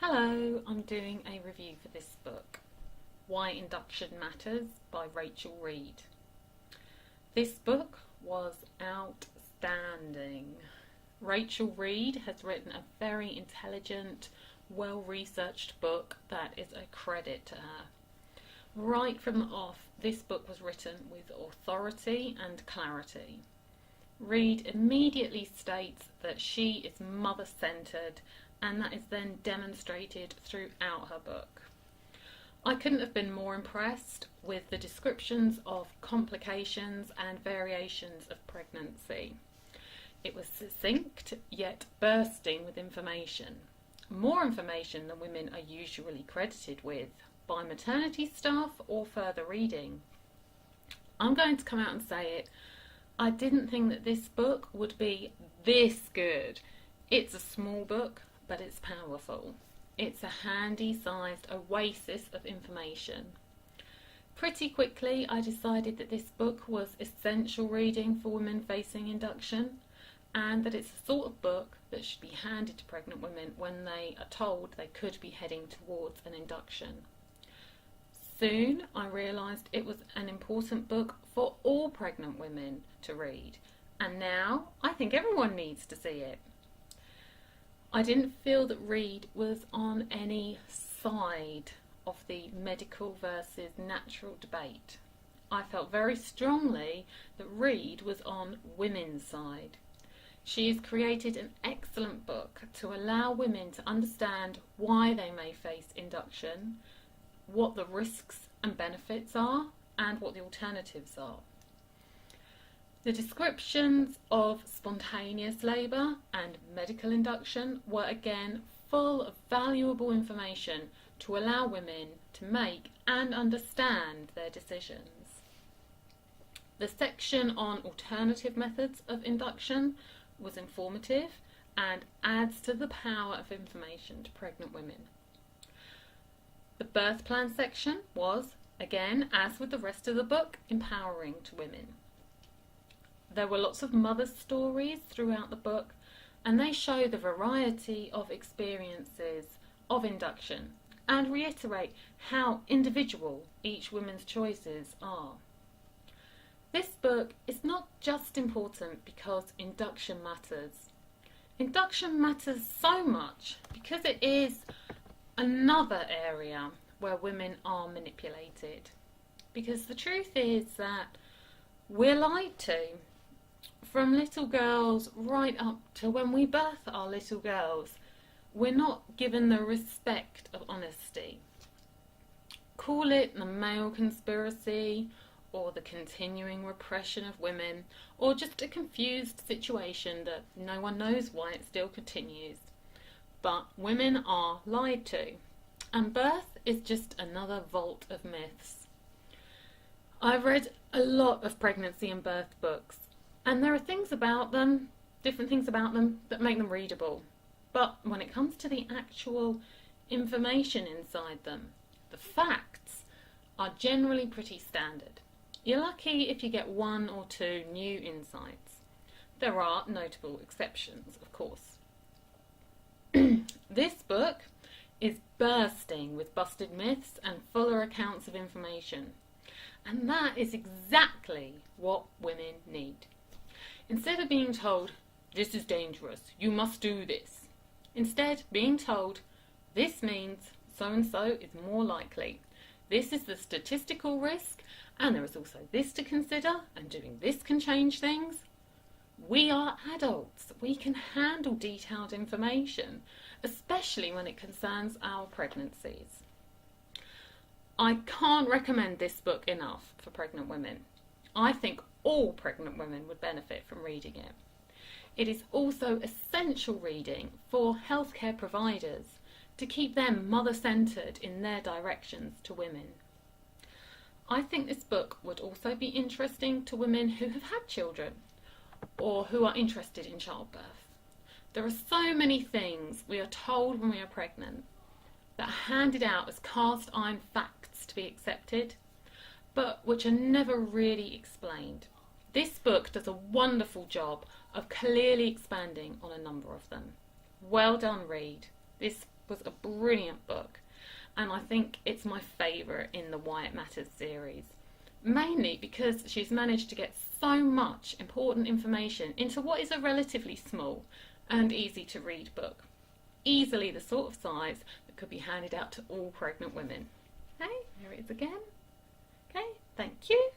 Hello, I'm doing a review for this book, Why Induction Matters by Rachel Reed. This book was outstanding. Rachel Reed has written a very intelligent, well-researched book that is a credit to her. Right from the off, this book was written with authority and clarity. Reed immediately states that she is mother-centred, and that is then demonstrated throughout her book. I couldn't have been more impressed with the descriptions of complications and variations of pregnancy. It was succinct, yet bursting with information. More information than women are usually credited with by maternity staff or further reading. I'm going to come out and say it. I didn't think that this book would be this good. It's a small book, but it's powerful. It's a handy-sized oasis of information. Pretty quickly, I decided that this book was essential reading for women facing induction, and that it's the sort of book that should be handed to pregnant women when they are told they could be heading towards an induction. Soon, I realised it was an important book for all pregnant women to read, and now I think everyone needs to see it. I didn't feel that Reed was on any side of the medical versus natural debate. I felt very strongly that Reed was on women's side. She has created an excellent book to allow women to understand why they may face induction, what the risks and benefits are, and what the alternatives are. The descriptions of spontaneous labour and medical induction were again full of valuable information to allow women to make and understand their decisions. The section on alternative methods of induction was informative and adds to the power of information to pregnant women. The birth plan section was, again, as with the rest of the book, empowering to women. There were lots of mother stories throughout the book, and they show the variety of experiences of induction and reiterate how individual each woman's choices are. This book is not just important because induction matters. Induction matters so much because it is another area where women are manipulated. Because the truth is that we're lied to. From little girls right up to when we birth our little girls, we're not given the respect of honesty. Call it the male conspiracy, or the continuing repression of women, or just a confused situation that no one knows why it still continues. But women are lied to, and birth is just another vault of myths. I've read a lot of pregnancy and birth books, and there are things about them, different things about them, that make them readable. But when it comes to the actual information inside them, the facts are generally pretty standard. You're lucky if you get one or two new insights. There are notable exceptions, of course. This book is bursting with busted myths and fuller accounts of information. And that is exactly what women need. Instead of being told, this is dangerous, you must do this. Instead, being told, this means so-and-so is more likely. This is the statistical risk, and there is also this to consider, and doing this can change things. We are adults. We can handle detailed information, especially when it concerns our pregnancies. I can't recommend this book enough for pregnant women. I think all pregnant women would benefit from reading it. It is also essential reading for healthcare providers to keep them mother-centred in their directions to women. I think this book would also be interesting to women who have had children or who are interested in childbirth. There are so many things we are told when we are pregnant that are handed out as cast iron facts to be accepted, but which are never really explained. This book does a wonderful job of clearly expanding on a number of them. Well done, Reed. This was a brilliant book, and I think it's my favourite in the Why It Matters series. Mainly because she's managed to get so much important information into what is a relatively small and easy to read book. Easily the sort of size that could be handed out to all pregnant women. Okay, here it is again. Okay, thank you.